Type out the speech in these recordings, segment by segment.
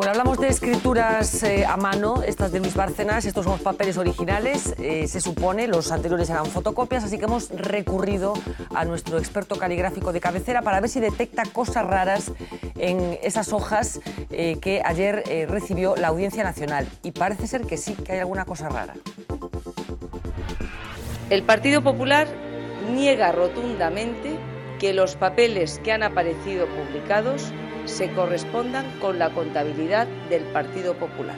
Bueno, hablamos de escrituras a mano, estas de Luis Bárcenas. Estos son los papeles originales, se supone, los anteriores eran fotocopias, así que hemos recurrido a nuestro experto caligráfico de cabecera para ver si detecta cosas raras en esas hojas que ayer recibió la Audiencia Nacional. Y parece ser que sí, que hay alguna cosa rara. El Partido Popular niega rotundamente que los papeles que han aparecido publicados se correspondan con la contabilidad del Partido Popular.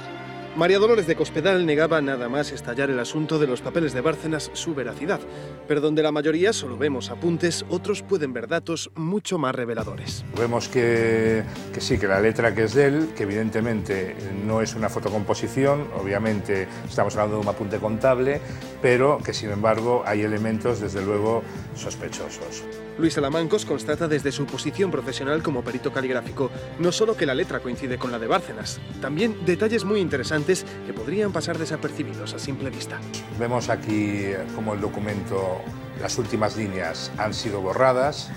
María Dolores de Cospedal negaba nada más estallar el asunto de los papeles de Bárcenas su veracidad, pero donde la mayoría solo vemos apuntes, otros pueden ver datos mucho más reveladores. Vemos que sí, que la letra que es de él, que evidentemente no es una fotocomposición, obviamente estamos hablando de un apunte contable, pero que sin embargo hay elementos desde luego sospechosos. Luis Alamancos constata desde su posición profesional como perito caligráfico no solo que la letra coincide con la de Bárcenas, también detalles muy interesantes que podrían pasar desapercibidos a simple vista. Vemos aquí cómo el documento, las últimas líneas han sido borradas,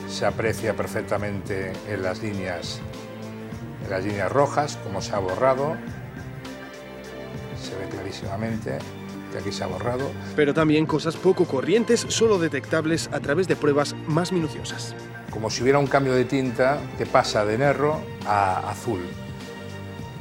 se aprecia perfectamente en las líneas rojas cómo se ha borrado, se ve clarísimamente que aquí se ha borrado. Pero también cosas poco corrientes, solo detectables a través de pruebas más minuciosas. Como si hubiera un cambio de tinta que pasa de negro a azul.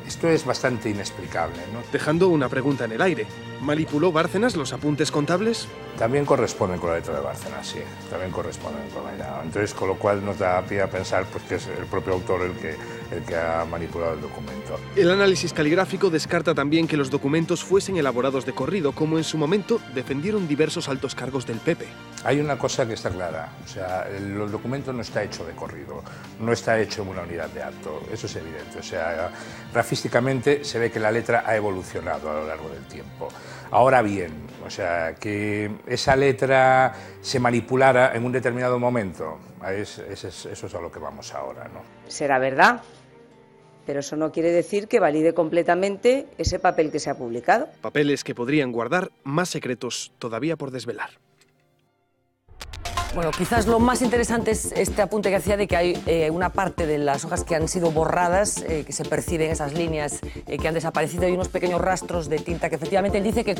Esto es bastante inexplicable, ¿no? Dejando una pregunta en el aire. ¿Manipuló Bárcenas los apuntes contables? También corresponden con la letra de Bárcenas, sí. También corresponden con ella. Entonces, con lo cual nos da pie a pensar pues, que es el propio autor el que ha manipulado el documento. El análisis caligráfico descarta también que los documentos fuesen elaborados de corrido, como en su momento defendieron diversos altos cargos del PP. Hay una cosa que está clara, o sea, el documento no está hecho de corrido, no está hecho en una unidad de acto, eso es evidente. O sea, grafísticamente se ve que la letra ha evolucionado a lo largo del tiempo. Ahora bien, o sea, que esa letra se manipulara en un determinado momento, eso es a lo que vamos ahora, ¿no? Será verdad, pero eso no quiere decir que valide completamente ese papel que se ha publicado. Papeles que podrían guardar más secretos todavía por desvelar. Bueno, quizás lo más interesante es este apunte que hacía de que hay una parte de las hojas que han sido borradas, que se perciben esas líneas que han desaparecido y unos pequeños rastros de tinta que efectivamente él dice que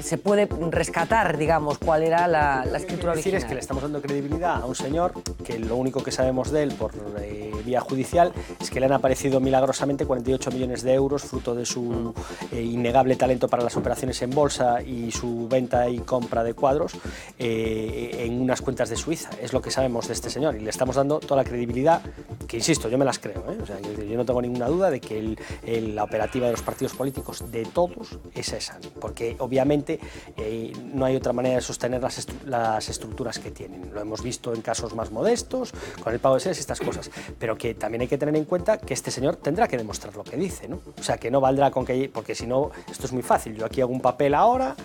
se puede rescatar, digamos, cuál era la escritura original. Lo que quiero decir es que le estamos dando credibilidad a un señor que lo único que sabemos de él por vía judicial es que le han aparecido milagrosamente 48 millones de euros fruto de su innegable talento para las operaciones en bolsa y su venta y compra de cuadros en unas cuentas de Suiza. Es lo que sabemos de este señor y le estamos dando toda la credibilidad que, insisto, yo me las creo, ¿eh? O sea, yo no tengo ninguna duda de que la operativa de los partidos políticos, de todos, es esa, porque obviamente no hay otra manera de sostener las estructuras que tienen. Lo hemos visto en casos más modestos, con el pago de seres y estas cosas, pero que también hay que tener en cuenta que este señor tendrá que demostrar lo que dice, ¿no? O sea, que no valdrá con que... Porque si no, esto es muy fácil. Yo aquí hago un papel ahora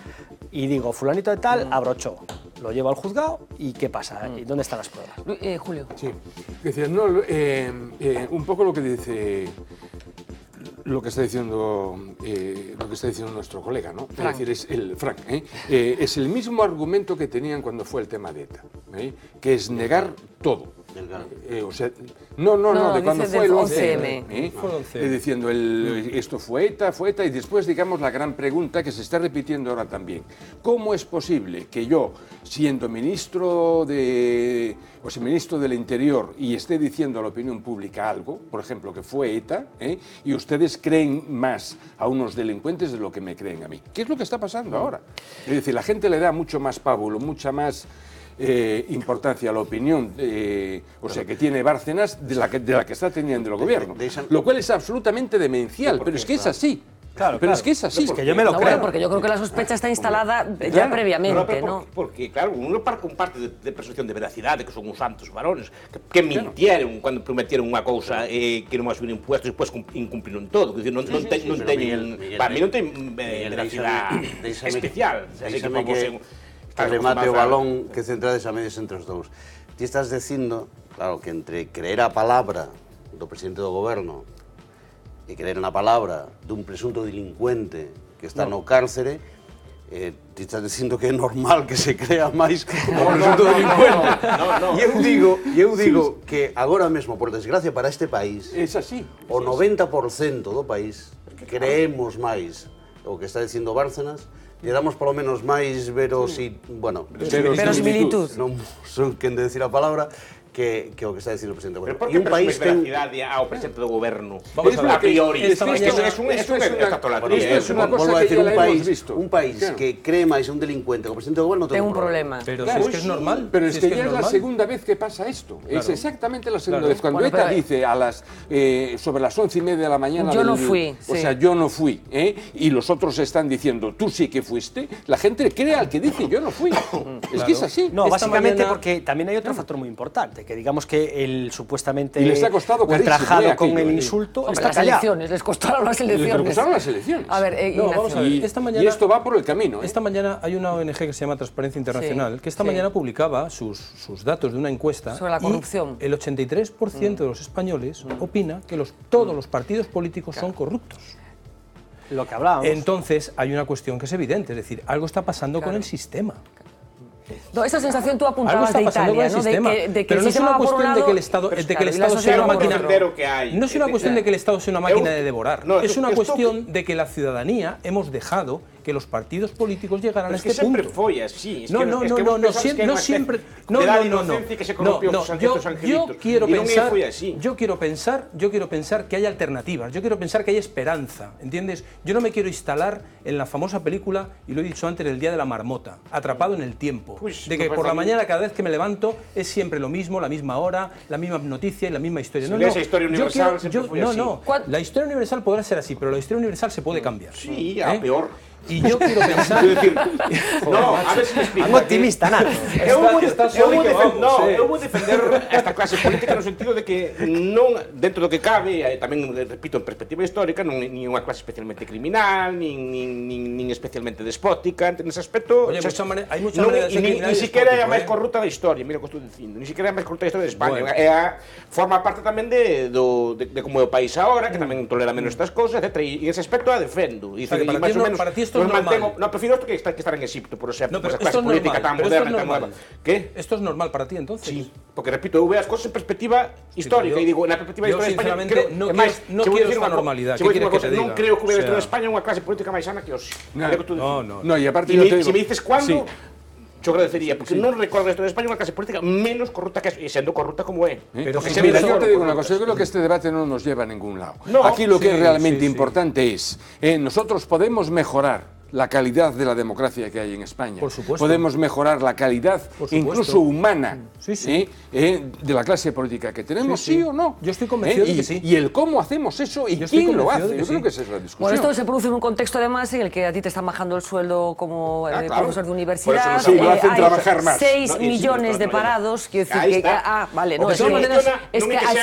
y digo, fulanito de tal, abrochó. Lo llevo al juzgado y ¿qué pasa? ¿Y dónde están las pruebas? Julio. Sí, decía, no, un poco lo que dice, lo que está diciendo nuestro colega, ¿no? Frank. Es decir, es el mismo argumento que tenían cuando fue el tema de ETA, que es negar todo. O sea, no, de cuando fue el 11M. Diciendo, esto fue ETA, y después, digamos, la gran pregunta que se está repitiendo ahora también. ¿Cómo es posible que yo, siendo ministro del Interior y esté diciendo a la opinión pública algo, por ejemplo, que fue ETA, y ustedes creen más a unos delincuentes de lo que me creen a mí? ¿Qué es lo que está pasando ahora? Es decir, la gente le da mucho más pábulo, mucha más importancia a la opinión que tiene Bárcenas de la que está teniendo el gobierno, lo cual es absolutamente demencial, pero es que es así. Claro, es que es así. Es que yo me lo creo. Bueno, porque yo creo que la sospecha está instalada ya previamente, ¿no? Porque, claro, uno comparte de presunción de veracidad, de que son uns santos varones, que mintieron cando prometieron unha cousa que non vas subir impuestos e despois incumpliron todo. Quer dizer, non teñen... Para mí non ten veracidade especial. Déxame que remate o balón que centrades a medias entre os dous. Ti estás dicindo, claro, que entre creer a palabra do presidente do goberno e creer na palabra dun presunto delincuente que está no cárcere, ti estás dicindo que é normal que se crea máis como presunto delincuente. E eu digo que agora mesmo, por desgracia para este país, o 90% do país creemos máis o que está dicindo Bárcenas, lle damos polo menos máis verosimilitud. Non son quen de decir a palabra, que o que está dicindo o presidente do Goberno. Goberno. Pero por que presumes veracidade ao presidente do Goberno? A priori. Isto é unha tatolatría. Volvo a decir, un país que cree máis un delincuente que o presidente do Goberno ten un problema. Pero si es que es normal. Pero es que ya es la segunda vez que pasa esto. Es exactamente la segunda vez. Cuando ETA dice sobre las 11:30 de la mañana... Yo no fui. O sea, yo no fui. Y los otros están diciendo, tú sí que fuiste. La gente cree al que dice, yo no fui. Es que es así. No, básicamente porque también hay otro factor muy importante, que digamos que el supuestamente ultrajado con el insulto está callado. Les costaron las elecciones. Les costaron las elecciones. A ver, vamos a ver, y esto va por el camino. Esta mañana hay una ONG que se llama Transparencia Internacional, que esta mañana publicaba sus datos de una encuesta sobre la corrupción. Y el 83% de los españoles opina que todos los partidos políticos son corruptos. Lo que hablábamos. Entonces hay una cuestión que es evidente, es decir, algo está pasando con el sistema. No, esa sensación tú apuntabas de Italia, ¿no? De que pero no es una cuestión de que el Estado sea una máquina. No es una cuestión de que el Estado sea una máquina de devorar. Es una cuestión de que la ciudadanía hemos dejado que los partidos políticos llegaran a este punto. Sempre foi así. No siempre. Yo quiero pensar que hay alternativas. Yo quiero pensar que hay esperanza, ¿entiendes? Yo no me quiero instalar en la famosa película, y lo he dicho antes, del Día de la Marmota, atrapado en el tiempo, de que por la mañana cada vez que me levanto es siempre lo mismo, la misma hora, la misma noticia y la misma historia. No, esa historia universal siempre fue así. La historia universal podrá ser así, pero la historia universal se puede cambiar. Sí, a peor. Y yo quiero pensar... No, a ver si me explico. Un optimista, nada. Eu vou defender esta clase política no sentido de que non, dentro do que cabe, tamén, repito, en perspectiva histórica, non é unha clase especialmente criminal, nin especialmente despótica, nese aspecto... Oye, hai mucha manera de ser criminal. Ni siquiera é a máis corrupta da historia, mira o que estou dicindo, ni siquiera é a máis corrupta da historia de España. Forma parte tamén de como é o país agora, que tamén tolera menos estas cousas, etc. E ese aspecto a defendo. Para ti esto es normal. No, prefiero esto que estar en Egipto, por ejemplo, no, pero esa clase política tan moderna, tan nueva. ¿Qué? ¿Esto es normal para ti entonces? Sí, porque repito, eu veo as cosas en perspectiva histórica e digo, na perspectiva histórica de España, creo, no quiero esta normalidad. ¿Qué quieres que te diga? Non creo que hubiera dentro de España unha clase política máis sana que hoxe. No, y aparte yo te digo... Si me dices cuándo... Yo agradecería, porque non recordo esto de España unha clase política menos corrupta que sendo corrupta como é. Pero mira, yo te digo una cosa, yo creo que este debate no nos lleva a ningún lado. Aquí lo que es realmente importante es, nosotros podemos mejorar la calidad de la democracia que hay en España. Por supuesto. Podemos mejorar la calidad, incluso humana, de la clase política que tenemos, sí o no. Yo estoy convencido de que sí. Y el cómo hacemos eso y quién lo hace. Yo creo que esa es la discusión. Bueno, esto se produce en un contexto además en el que a ti te están bajando el sueldo como profesor de universidad. Sí, lo hacen trabajar más. 6 millones de parados. Quiero decir que... vale, no, es que al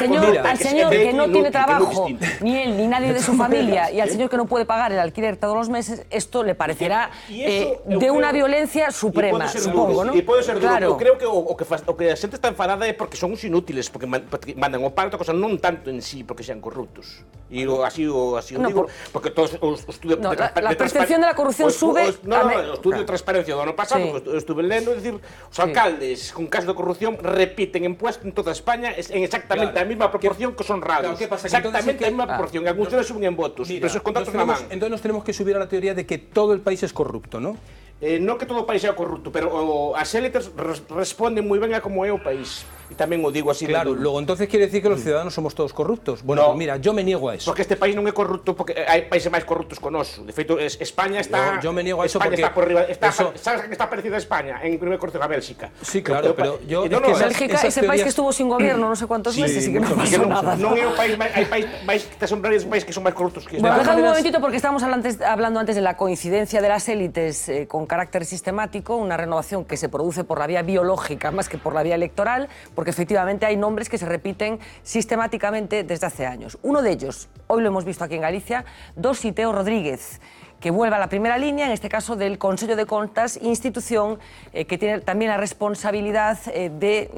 señor que no tiene trabajo, ni él ni nadie de su familia, y al señor que no puede pagar el alquiler todos los meses, esto le parecerá de una violencia suprema, supongo, ¿no? E pode ser duro. Eu creo que o que a xente está enfadada é porque son uns inútiles, porque mandan o pacto, cosa non tanto en sí porque sean corruptos. E así o digo, porque todos os estudios de transparencia... La percepción de la corrupción sube... O estudio de transparencia do ano pasado, que estuve lendo, é dicir, os alcaldes con casos de corrupción repiten impuestos en toda España en exactamente a mesma proporción que son honrados. Exactamente a mesma proporción. E algúns suben en votos, pero esos contratos na man. Entonces nos tenemos que subir a la teoría de que todo el país es corrupto, ¿no? Non que todo o país sea corrupto, pero as élites responden moi ben a como é o país. Y tamén o digo así. Claro, luego entonces quiere decir que los ciudadanos somos todos corruptos. Bueno, pues mira, yo me niego a eso. Porque este país non é corrupto, porque hai países máis corruptos que o noso. De feito, España está... Yo me niego a eso porque... España está por riba. Sabes que está parecida a España? En primer corte a Bélxica. Sí, claro, pero yo... Bélxica, ese país que estuvo sin gobierno no sé cuántos meses y que no pasó nada. Non é o país... Hai países que son varios países que son máis corruptos que España. Bueno, déjame un momentito porque estábamos hablando antes de la coincidencia de las élites con carácter sistemático, una renovación que se produce por la vía biológica más que por la vía electoral, porque efectivamente hay nombres que se repiten sistemáticamente desde hace años. Uno de ellos, hoy lo hemos visto aquí en Galicia, Dosi Teo Rodríguez, que vuelve a la primera línea, en este caso del Consejo de Contas, institución que tiene también la responsabilidad de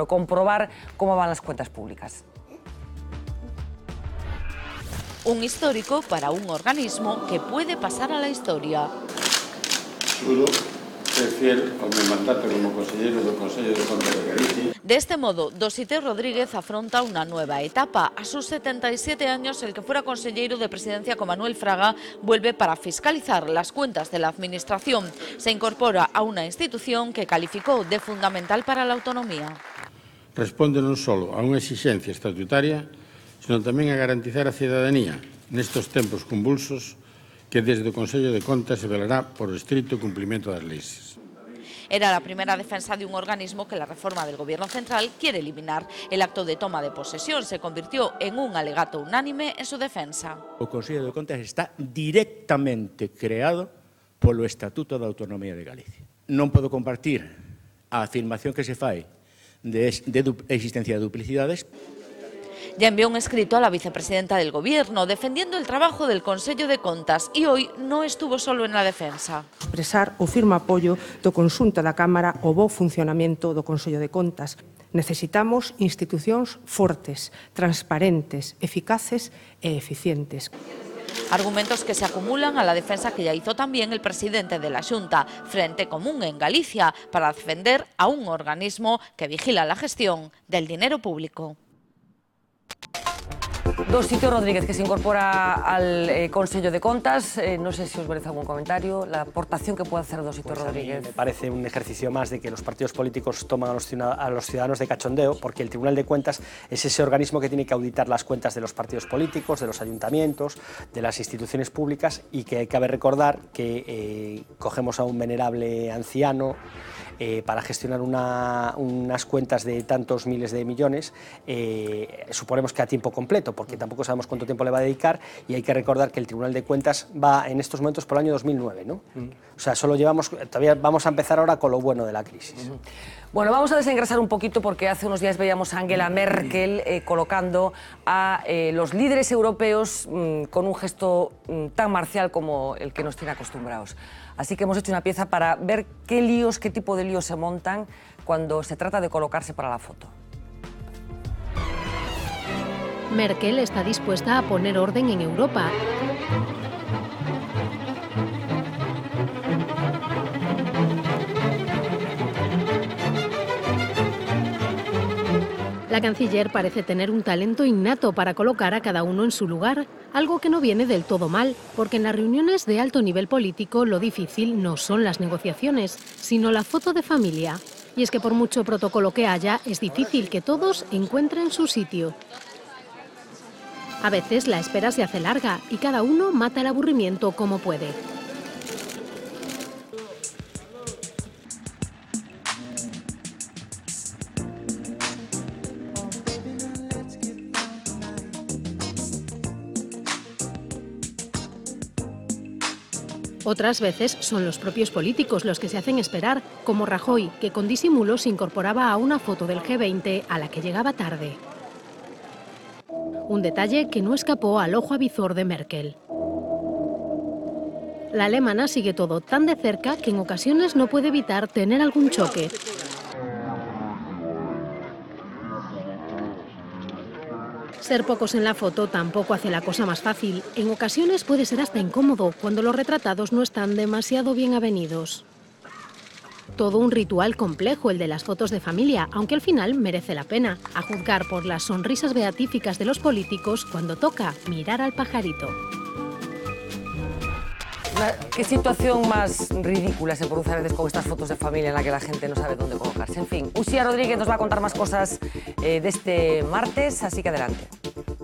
comprobar cómo van las cuentas públicas. Un histórico para un organismo que puede pasar a la historia. Xuro ser fiel ao meu mandato como conselleiro do Consello de Contas de Galicia. De este modo, Dosité Rodríguez afronta una nueva etapa. A sus 77 años, el que fuera consejero de Presidencia con Manuel Fraga vuelve para fiscalizar las cuentas de la Administración. Se incorpora a una institución que calificó de fundamental para la autonomía. Responde non só a unha exigencia estatutaria, sino tamén a garantizar a cidadanía nestes tempos convulsos que desde o Consello de Contas se velará por o estricto cumprimento das leis. Era la primera defensa de un organismo que la reforma del Gobierno central quiere eliminar. El acto de toma de posesión se convirtió en un alegato unánime en su defensa. O Consello de Contas está directamente creado polo Estatuto da Autonomía de Galicia. Non podo compartir a afirmación que se fai de existencia de duplicidades. Ya envió un escrito a la vicepresidenta del Gobierno defendiendo el trabajo del Consello de Contas y hoy no estuvo solo en la defensa. Expresar o firme apoio do conxunto da Cámara ao bo funcionamento do Consello de Contas. Necesitamos institucións fortes, transparentes, eficaces e eficientes. Argumentos que se acumulan a la defensa que ya hizo también el presidente de la Xunta, Frente Común en Galicia, para defender a un organismo que vigila la gestión del dinero público. Dosité Rodríguez, que se incorpora al Consello de Contas. No sé si os merece algún comentario, la aportación que puede hacer Dosité Rodríguez. Me parece un ejercicio más de que los partidos políticos toman a los ciudadanos de cachondeo, porque el Tribunal de Cuentas es ese organismo que tiene que auditar las cuentas de los partidos políticos, de los ayuntamientos, de las instituciones públicas, y que cabe recordar que cogemos a un venerable anciano para gestionar unas cuentas de tantos miles de millones, suponemos que a tiempo completo, porque tampoco sabemos cuánto tiempo le va a dedicar, y hay que recordar que el Tribunal de Cuentas va en estos momentos por el año 2009, ¿no? O sea, todavía vamos a empezar ahora con lo bueno de la crisis. Bueno, vamos a desengrasar un poquito porque hace unos días veíamos a Angela Merkel colocando a los líderes europeos con un gesto tan marcial como el que nos tiene acostumbrados. Así que hemos hecho una pieza para ver qué tipo de líos se montan cuando se trata de colocarse para la foto. Merkel está dispuesta a poner orden en Europa. La canciller parece tener un talento innato para colocar a cada uno en su lugar, algo que no viene del todo mal, porque en las reuniones de alto nivel político lo difícil no son las negociaciones, sino la foto de familia. Y es que por mucho protocolo que haya, es difícil que todos encuentren su sitio. A veces la espera se hace larga y cada uno mata el aburrimiento como puede. Otras veces son los propios políticos los que se hacen esperar, como Rajoy, que con disimulo se incorporaba a una foto del G20 a la que llegaba tarde. Un detalle que no escapó al ojo avizor de Merkel. La alemana sigue todo tan de cerca que en ocasiones no puede evitar tener algún choque. Ser pocos en la foto tampoco hace la cosa más fácil. En ocasiones puede ser hasta incómodo cuando los retratados no están demasiado bien avenidos. Todo un ritual complejo el de las fotos de familia, aunque al final merece la pena, a juzgar por las sonrisas beatíficas de los políticos cuando toca mirar al pajarito. ¿Qué situación más ridícula se produce a veces con estas fotos de familia en la que la gente no sabe dónde colocarse? En fin, Uxía Rodríguez nos va a contar más cosas de este martes, así que adelante.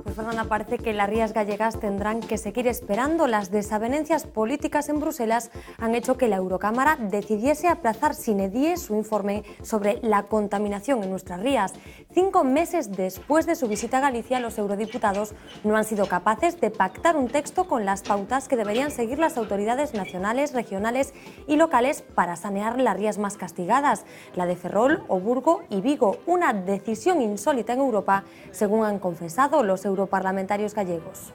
Pues Fernanda, parece que las rías gallegas tendrán que seguir esperando. Las desavenencias políticas en Bruselas han hecho que la Eurocámara decidiese aplazar sine die su informe sobre la contaminación en nuestras rías. 5 meses después de su visita a Galicia, los eurodiputados no han sido capaces de pactar un texto con las pautas que deberían seguir las autoridades nacionales, regionales y locales para sanear las rías más castigadas, la de Ferrol, Oburgo y Vigo. Una decisión insólita en Europa, según han confesado los europarlamentarios gallegos.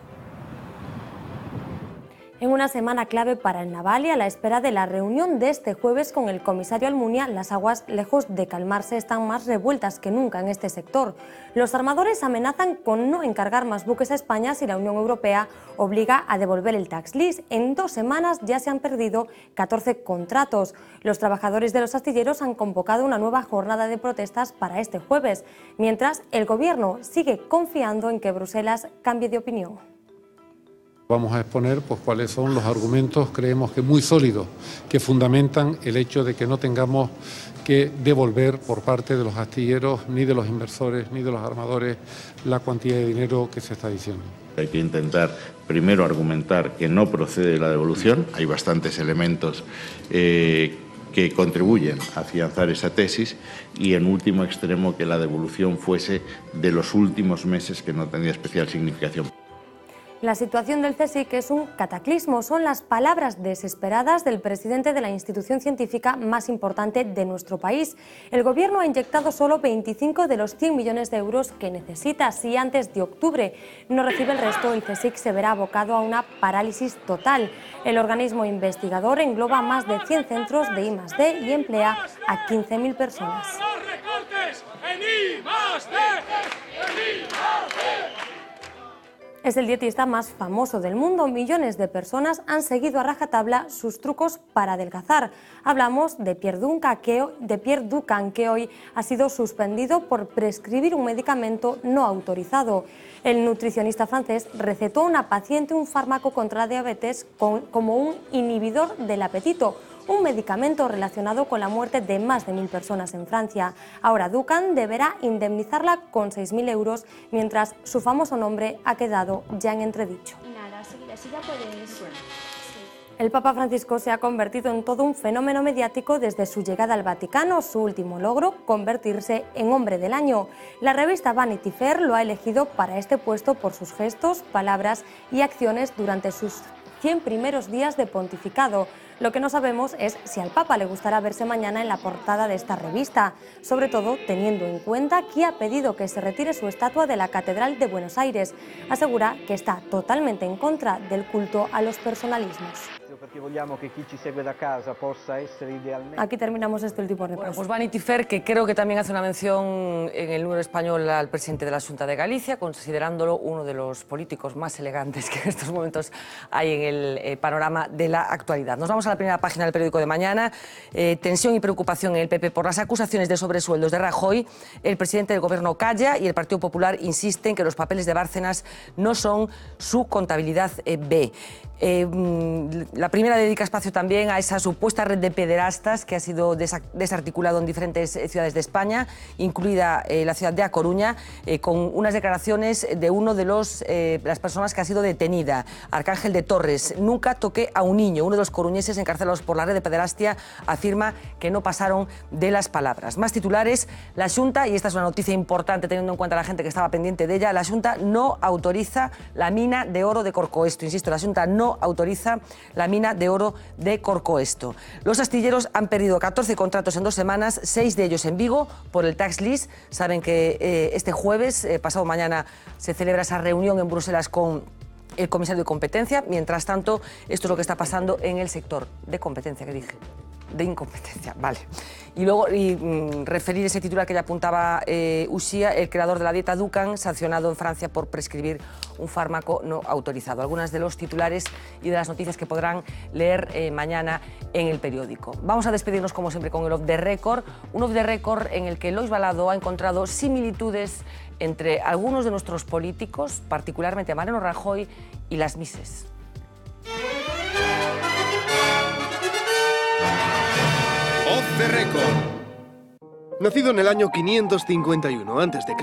En una semana clave para el naval y a la espera de la reunión de este jueves con el comisario Almunia, las aguas, lejos de calmarse, están más revueltas que nunca en este sector. Los armadores amenazan con no encargar más buques a España si la Unión Europea obliga a devolver el tax lease. En 2 semanas ya se han perdido 14 contratos. Los trabajadores de los astilleros han convocado una nueva jornada de protestas para este jueves, mientras el Gobierno sigue confiando en que Bruselas cambie de opinión. Vamos a exponer pues, cuáles son los argumentos, creemos que muy sólidos, que fundamentan el hecho de que no tengamos que devolver por parte de los astilleros, ni de los inversores, ni de los armadores, la cuantía de dinero que se está diciendo. Hay que intentar primero argumentar que no procede la devolución. Hay bastantes elementos que contribuyen a afianzar esa tesis y, en último extremo, que la devolución fuese de los últimos meses, que no tendría especial significación. La situación del CSIC es un cataclismo, son las palabras desesperadas del presidente de la institución científica más importante de nuestro país. El Gobierno ha inyectado solo 25 de los 100 millones de euros que necesita. Si antes de octubre no recibe el resto, el CSIC se verá abocado a una parálisis total. El organismo investigador engloba más de 100 centros de I+D y emplea a 15.000 personas. Es el dietista más famoso del mundo. Millones de personas han seguido a rajatabla sus trucos para adelgazar. Hablamos de Pierre Ducan, que hoy ha sido suspendido por prescribir un medicamento no autorizado. El nutricionista francés recetó a una paciente un fármaco contra la diabetes como un inhibidor del apetito, un medicamento relacionado con la muerte de más de 1.000 personas en Francia. Ahora Ducan deberá indemnizarla con 6.000 euros, mientras su famoso nombre ha quedado ya en entredicho. El Papa Francisco se ha convertido en todo un fenómeno mediático desde su llegada al Vaticano. Su último logro, convertirse en hombre del año. La revista Vanity Fair lo ha elegido para este puesto por sus gestos, palabras y acciones durante sus 100 primeros días de pontificado. Lo que no sabemos es si al Papa le gustará verse mañana en la portada de esta revista, sobre todo teniendo en cuenta que ha pedido que se retire su estatua de la Catedral de Buenos Aires. Asegura que está totalmente en contra del culto a los personalismos. Aquí terminamos este último repaso. Bueno, pues Vanity Fair, que creo que también hace una mención en el número español al presidente de la Xunta de Galicia, considerándolo uno de los políticos más elegantes que en estos momentos hay en el panorama de la actualidad. Nos vamos a la primera página del periódico de mañana. Tensión y preocupación en el PP por las acusaciones de sobresueldos de Rajoy. El presidente del Gobierno calla y el Partido Popular insiste en que los papeles de Bárcenas no son su contabilidad B. La primera dedica espacio también a esa supuesta red de pederastas que ha sido desarticulado en diferentes ciudades de España, incluida la ciudad de A Coruña, con unas declaraciones de uno de las personas que ha sido detenida, Arcángel de Torres. Nunca toqué a un niño. Uno de los coruñeses encarcelados por la red de pederastia afirma que no pasaron de las palabras. Más titulares. La Xunta, y esta es una noticia importante teniendo en cuenta a la gente que estaba pendiente de ella, la Xunta no autoriza la mina de oro de Corcoesto. Insisto, la Xunta no autoriza la mina de oro de Corcoesto. Los astilleros han perdido 14 contratos en 2 semanas, 6 de ellos en Vigo, por el tax lease. Saben que este jueves, pasado mañana, se celebra esa reunión en Bruselas con el comisario de competencia. Mientras tanto, esto es lo que está pasando en el sector de competencia, que dije, de incompetencia, vale. Y luego referir ese titular que ya apuntaba Uxía, el creador de la dieta Ducan, sancionado en Francia por prescribir un fármaco no autorizado. Algunas de los titulares y de las noticias que podrán leer mañana en el periódico. Vamos a despedirnos como siempre con el Off the Record, un Off the Record en el que Lois Balado ha encontrado similitudes entre algunos de nuestros políticos, particularmente Mariano Rajoy y las Mises. Off the Record. Nacido en el año 551 a.C.,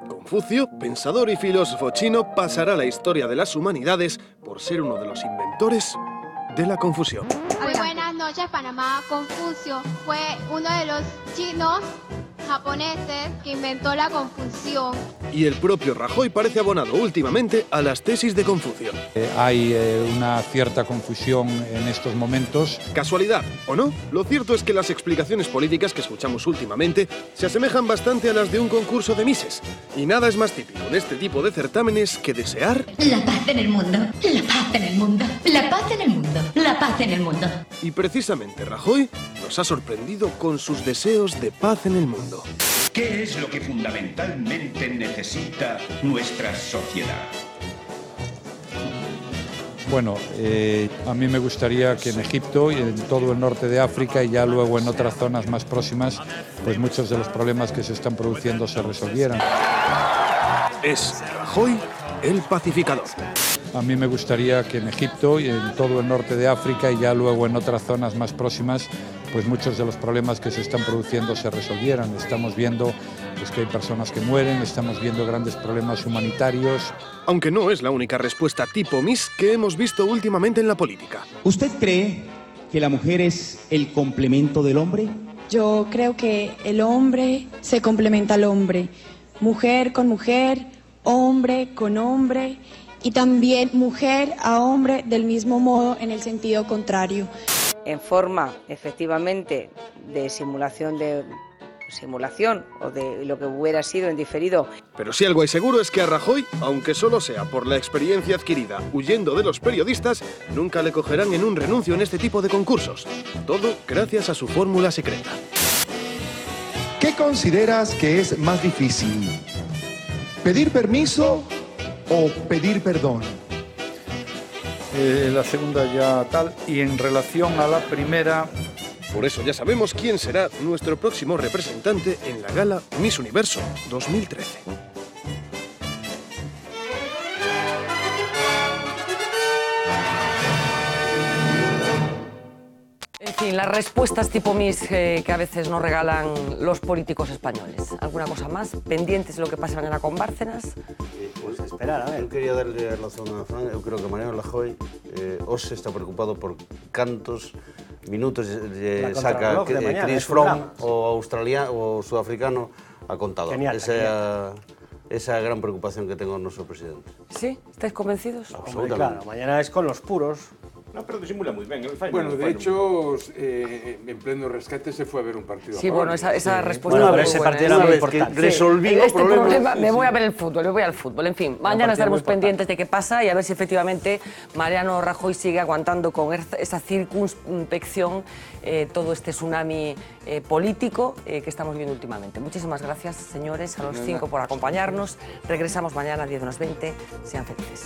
Confucio, pensador y filósofo chino, pasará a la historia de las humanidades por ser uno de los inventores de la confusión. Muy buenas noches, Panamá. Confucio fue uno de los chinos japoneses que inventó la Confusión. Y el propio Rajoy parece abonado últimamente a las tesis de Confucio. Hay una cierta confusión en estos momentos. ¿Casualidad o no? Lo cierto es que las explicaciones políticas que escuchamos últimamente se asemejan bastante a las de un concurso de Misses. Y nada es más típico en este tipo de certámenes que desear... La paz en el mundo, la paz en el mundo, la paz en el mundo, la paz en el mundo. Y precisamente Rajoy nos ha sorprendido con sus deseos de paz en el mundo. ¿Qué es lo que fundamentalmente necesita nuestra sociedad? Bueno, a mí me gustaría que en Egipto y en todo el norte de África y ya luego en otras zonas más próximas, pues muchos de los problemas que se están produciendo se resolvieran. Es Rajoy el pacificador. A mí me gustaría que en Egipto y en todo el norte de África y ya luego en otras zonas más próximas, pues muchos de los problemas que se están produciendo se resolvieran. Estamos viendo pues, que hay personas que mueren, estamos viendo grandes problemas humanitarios. Aunque no es la única respuesta tipo Miss que hemos visto últimamente en la política. ¿Usted cree que la mujer es el complemento del hombre? Yo creo que el hombre se complementa al hombre. Mujer con mujer, hombre con hombre y también mujer a hombre del mismo modo en el sentido contrario. En forma, efectivamente, de simulación o de lo que hubiera sido en diferido. Pero si algo hay seguro es que a Rajoy, aunque solo sea por la experiencia adquirida huyendo de los periodistas, nunca le cogerán en un renuncio en este tipo de concursos. Todo gracias a su fórmula secreta. ¿Qué consideras que es más difícil? ¿Pedir permiso o pedir perdón? La segunda ya tal, y en relación a la primera... Por eso ya sabemos quién será nuestro próximo representante en la gala Miss Universo 2013. En fin, las respuestas tipo Miss que a veces nos regalan los políticos españoles. ¿Alguna cosa más? ¿Pendientes de lo que pase mañana con Bárcenas? Pues esperar, a ver. Eu quería darle razón a Fran. Eu creo que Mariano Rajoy hoxe está preocupado por cantos minutos saca Chris Froome, o australiano o sudafricano a contador. Esa é a gran preocupación que tengo o noso presidente. ¿Sí? ¿Estáis convencidos? Claro, Absolutamente. mañana es con los puros. No, pero disimula muy bien. Bueno, de hecho, en pleno rescate se fue a ver un partido. Sí, bueno, esa respuesta bueno, pero ese partido era muy importante. Resolví este problema, me voy a ver el fútbol, me voy al fútbol. En fin, mañana estaremos pendientes de qué pasa y a ver si efectivamente Mariano Rajoy sigue aguantando con esa circunspección todo este tsunami político que estamos viviendo últimamente. Muchísimas gracias, señores, a los 5 por acompañarnos. Regresamos mañana a 10:20. Sean felices.